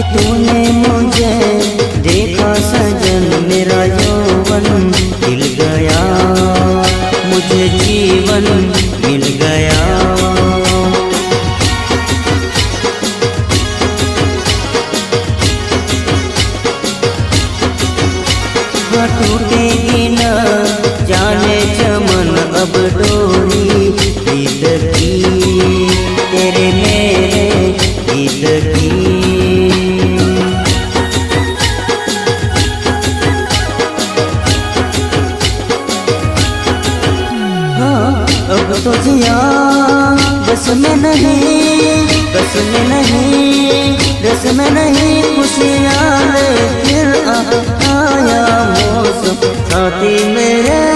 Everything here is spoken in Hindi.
तूने मुझे देखा सजन, मेरा यौवन खिल गया, मुझे जीवन मिल गया। टूटेगी न जाने चमन अब डोरी प्रीत की, तेरे मेरे गीत की। हाँ अब तो जिया बस में नहीं, बस में नहीं, रस में नहीं, खुशियाँ ले फिर आया मौसम साथी मेरे।